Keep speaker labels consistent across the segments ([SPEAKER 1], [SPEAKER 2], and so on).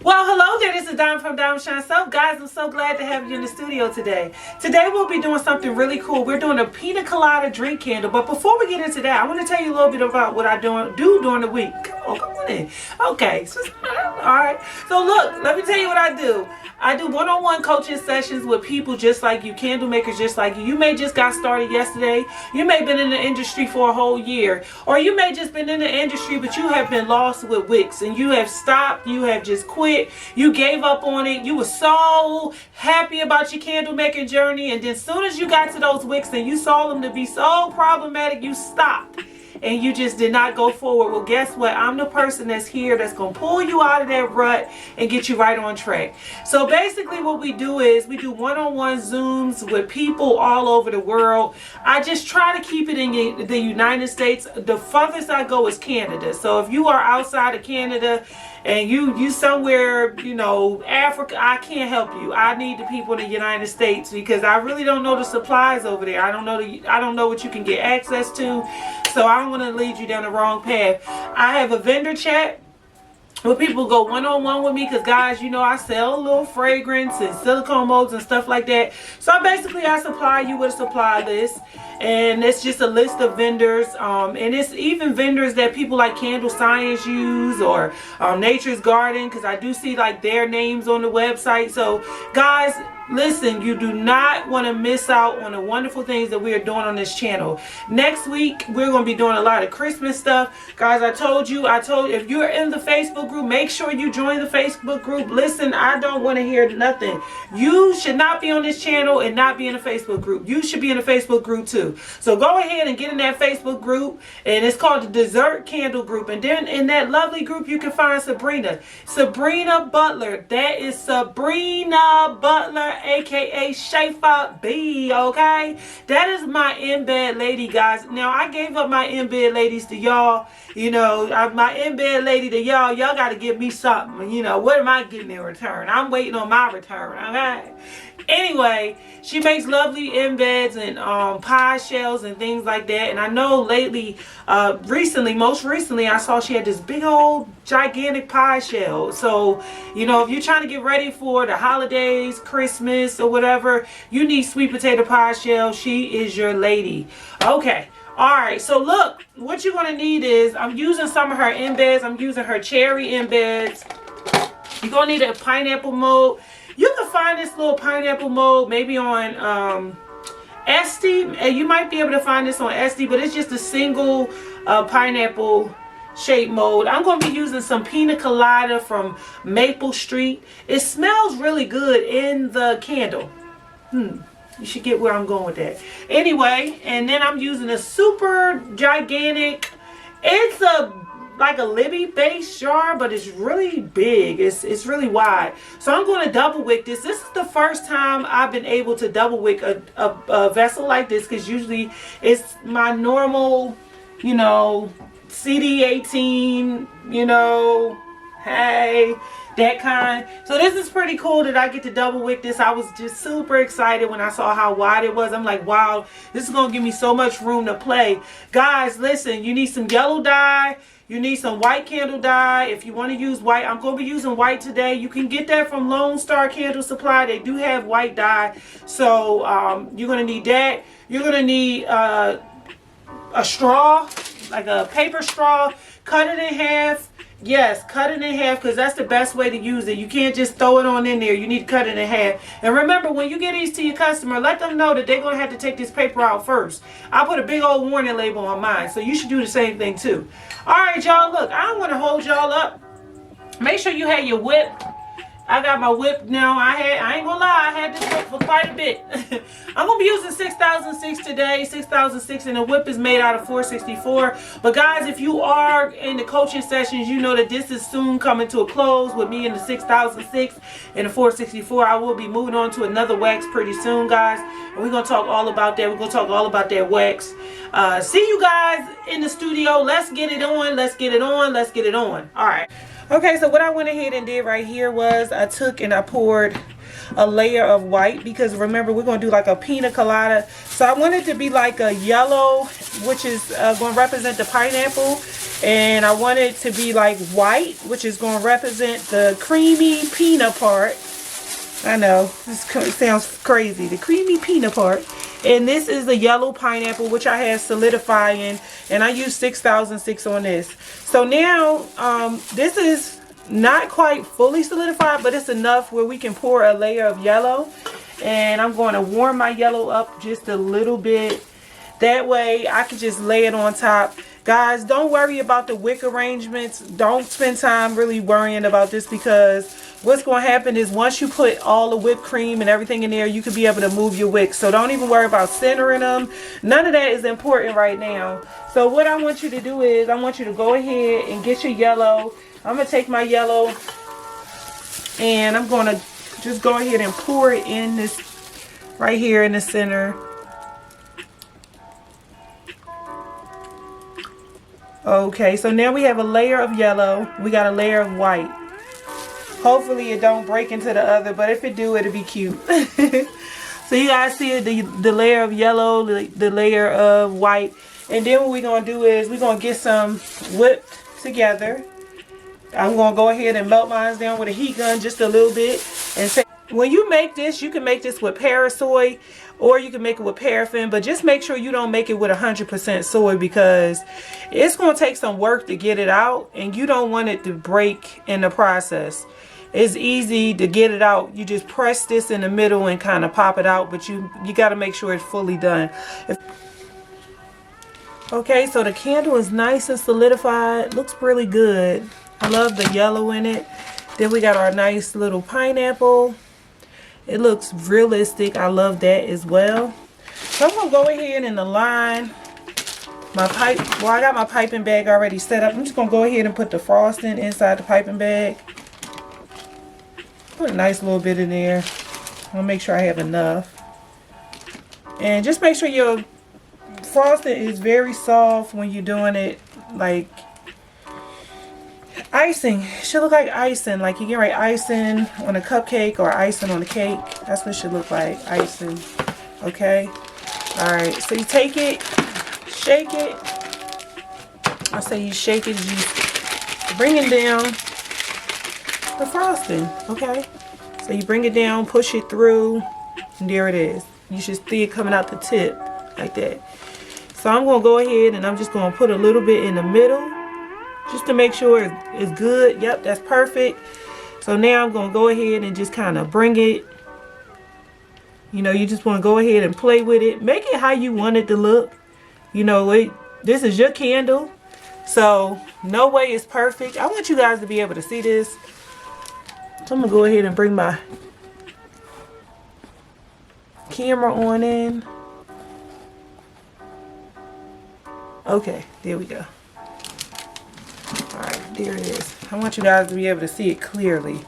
[SPEAKER 1] Well, hello there. This is Dime from Dime Shine Soap. Guys, I'm so glad to have you in the studio today. Today we'll be doing something really cool. We're doing a pina colada drink candle. But before we get into that, I want to tell you a little bit about what I do during the week. Come on in. Okay. Alright. So look, let me tell you what I do. I do one-on-one coaching sessions with people just like you, candle makers just like you. You may just got started yesterday. You may have been in the industry for a whole year. Or you may just been in the industry, but you have been lost with wicks. And you have stopped. You have just quit. You gave up on it. You were so happy about your candle making journey. And then as soon as you got to those wicks and you saw them to be so problematic, you stopped. And you just did not go forward. Well, guess what? I'm the person that's here that's going to pull you out of that rut and get you right on track. So basically what we do is we do one-on-one Zooms with people all over the world. I just try to keep it in the United States. The furthest I go is Canada. So if you are outside of Canada and you somewhere, you know, Africa, I can't help you. I need the people in the United States because I really don't know the supplies over there. I don't know what you can get access to. So I don't want to lead you down the wrong path. I have a vendor chat where people go one-on-one with me because, guys, you know, I sell a little fragrance and silicone molds and stuff like that. So I supply you with a supply list. And it's just a list of vendors. And it's even vendors that people like Candle Science use or Nature's Garden, because I do see like their names on the website. So, guys, listen, you do not want to miss out on the wonderful things that we are doing on this channel. Next week, we're going to be doing a lot of Christmas stuff. Guys, I told you, if you're in the Facebook group, make sure you join the Facebook group. Listen, I don't want to hear nothing. You should not be on this channel and not be in a Facebook group. You should be in a Facebook group too. So go ahead and get in that Facebook group, and it's called the Dessert Candle Group. And then in that lovely group, you can find Sabrina Butler. That is Sabrina Butler, aka Shafa B, okay? That is my in-bed lady, guys. Now, I gave up my in-bed ladies to y'all. You know, my in-bed lady to y'all. Y'all got to give me something. You know, what am I getting in return? I'm waiting on my return, okay? Anyway, she makes lovely in-beds and pie shells and things like that. And I know lately, most recently, I saw she had this big old gigantic pie shell. So, you know, if you're trying to get ready for the holidays, Christmas or whatever, you need sweet potato pie shell. She is your lady. Okay. Alright, so look, what you're going to need is, I'm using some of her embeds. I'm using her cherry embeds. You're going to need a pineapple mold. You can find this little pineapple mold maybe on Etsy. And you might be able to find this on Etsy, but it's just a single pineapple shape mold. I'm going to be using some pina colada from Maple Street. It smells really good in the candle. You should get where I'm going with that. Anyway, and then I'm using a super gigantic, it's like a Libby base jar, but it's really big. It's really wide. So I'm going to double wick this. This is the first time I've been able to double wick a vessel like this, because usually it's my normal, you know, CD18, you know, hey, that kind. So this is pretty cool that I get to double wick this. I was just super excited when I saw how wide it was. I'm like, wow, this is going to give me so much room to play. Guys, listen, you need some yellow dye. You need some white candle dye. If you want to use white, I'm going to be using white today. You can get that from Lone Star Candle Supply. They do have white dye. So you're going to need that. You're going to need a straw, like a paper straw. Cut it in half. Yes, cut it in half, because that's the best way to use it. You can't just throw it on in there. You need to cut it in half. And remember, when you get these to your customer, let them know that they're going to have to take this paper out first. I put a big old warning label on mine, so you should do the same thing too. All right, y'all, look, I don't want to hold y'all up. Make sure you have your whip. I got my whip now. I ain't gonna lie, I had this whip for quite a bit. I'm gonna be using 6006 today. 6006, and the whip is made out of 464. But guys, if you are in the coaching sessions, you know that this is soon coming to a close with me in the 6006 and the 464. I will be moving on to another wax pretty soon, guys. And we're gonna talk all about that. We're gonna talk all about that wax. See you guys in the studio. Let's get it on. Let's get it on. Let's get it on. All right. Okay, so what I went ahead and did right here was I took and I poured a layer of white, because remember, we're going to do like a pina colada. So I wanted to be like a yellow, which is going to represent the pineapple. And I want it to be like white, which is going to represent the creamy Pina part. I know, this sounds crazy. The creamy Pina part. And this is the yellow pineapple, which I had solidifying. And I used 6006 on this. So now, this is not quite fully solidified, but it's enough where we can pour a layer of yellow. And I'm going to warm my yellow up just a little bit. That way I can just lay it on top. Guys, don't worry about the wick arrangements. Don't spend time really worrying about this, because what's going to happen is once you put all the whipped cream and everything in there, you could be able to move your wicks. So don't even worry about centering them. None of that is important right now. So what I want you to do is I want you to go ahead and get your yellow. I'm going to take my yellow and I'm going to just go ahead and pour it in this right here in the center. Okay, so now we have a layer of yellow. We got a layer of white. Hopefully it don't break into the other, but if it do, it'll be cute. So you guys see the layer of yellow, the layer of white. And then what we're going to do is we're going to get some whipped together. I'm going to go ahead and melt mine down with a heat gun just a little bit. And when you make this, you can make this with parasoy or you can make it with paraffin, but just make sure you don't make it with 100% soy, because it's going to take some work to get it out and you don't want it to break in the process. It's easy to get it out. You just press this in the middle and kind of pop it out, but you got to make sure it's fully done. Okay, so the candle is nice and solidified. Looks really good. I love the yellow in it. Then we got our nice little pineapple. It looks realistic. I love that as well. So I'm going to go ahead and align my pipe. Well, I got my piping bag already set up. I'm just going to go ahead and put the frosting inside the piping bag. Put a nice little bit in there. I'll make sure I have enough. And just make sure your frosting is very soft when you're doing it, like icing. It should look like icing, like you get right icing on a cupcake or icing on a cake. That's what it should look like, icing. Okay. Alright, so you take it, shake it. I say you shake it, you bring it down the frosting. Okay. So you bring it down, push it through, and there it is. You should see it coming out the tip like that. So I'm going to go ahead and I'm just going to put a little bit in the middle just to make sure it's good. Yep, that's perfect. So now I'm going to go ahead and just kind of bring it. You know, you just want to go ahead and play with it. Make it how you want it to look. You know, this is your candle. So no way it's perfect. I want you guys to be able to see this. So I'm going to go ahead and bring my camera on in. Okay, there we go. Alright, there it is. I want you guys to be able to see it clearly.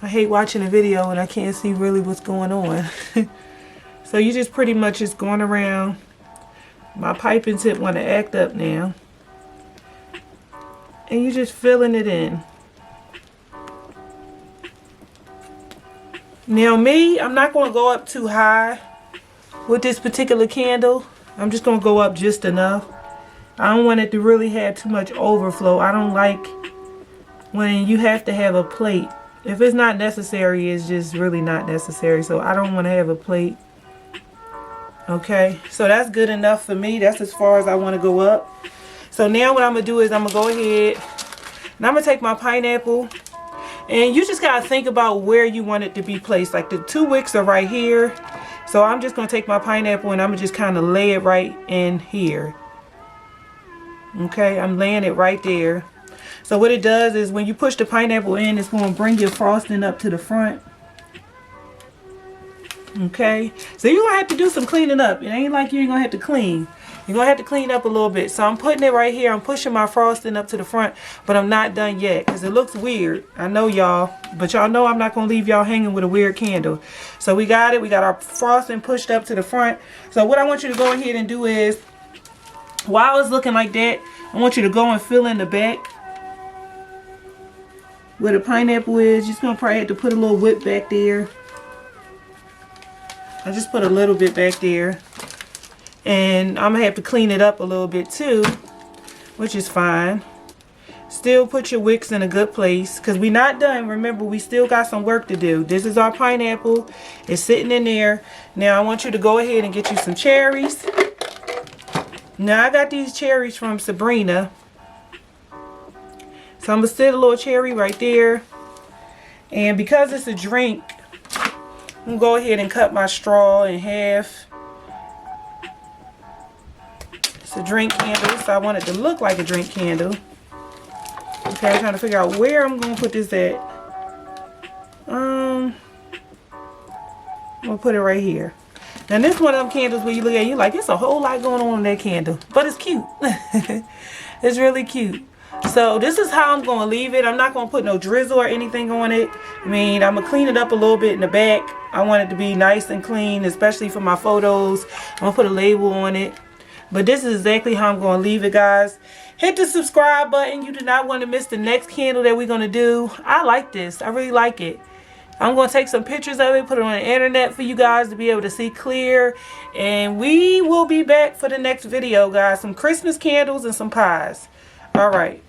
[SPEAKER 1] I hate watching a video and I can't see really what's going on. So you just pretty much just going around. My piping tip want to act up now. And you're just filling it in. Now me, I'm not going to go up too high with this particular candle. I'm just going to go up just enough. I don't want it to really have too much overflow. I don't like when you have to have a plate. If it's not necessary, it's just really not necessary. So I don't want to have a plate. Okay, so that's good enough for me. That's as far as I want to go up. So now what I'm going to do is I'm going to go ahead and I'm going to take my pineapple. And you just got to think about where you want it to be placed. Like the 2 wicks are right here. So I'm just going to take my pineapple and I'm going to just kind of lay it right in here. Okay, I'm laying it right there. So what it does is when you push the pineapple in, it's going to bring your frosting up to the front. Okay, so you're going to have to do some cleaning up. It ain't like you ain't going to have to clean. You're going to have to clean up a little bit. So I'm putting it right here. I'm pushing my frosting up to the front, but I'm not done yet because it looks weird. I know y'all, but y'all know I'm not going to leave y'all hanging with a weird candle. So we got it. We got our frosting pushed up to the front. So what I want you to go ahead and do is, while it's looking like that, I want you to go and fill in the back where the pineapple is. Just going to probably have to put a little whip back there. I just put a little bit back there. And I'm going to have to clean it up a little bit too. which is fine. Still put your wicks in a good place because we're not done. Remember, we still got some work to do. This is our pineapple. It's sitting in there. Now I want you to go ahead and get you some cherries. Now I got these cherries from Sabrina. So I'm going to sit a little cherry right there. And because it's a drink, I'm going to go ahead and cut my straw in half. It's a drink candle, so I want it to look like a drink candle. Okay, I'm trying to figure out where I'm going to put this at. I'm going to put it right here. Now this one of them candles where you look at it, you're like, it's a whole lot going on in that candle. But it's cute. It's really cute. So this is how I'm going to leave it. I'm not going to put no drizzle or anything on it. I mean, I'm going to clean it up a little bit in the back. I want it to be nice and clean, especially for my photos. I'm going to put a label on it. But this is exactly how I'm going to leave it, guys. Hit the subscribe button. You do not want to miss the next candle that we're going to do. I like this. I really like it. I'm going to take some pictures of it, put it on the internet for you guys to be able to see clear. And we will be back for the next video, guys. Some Christmas candles and some pies. All right.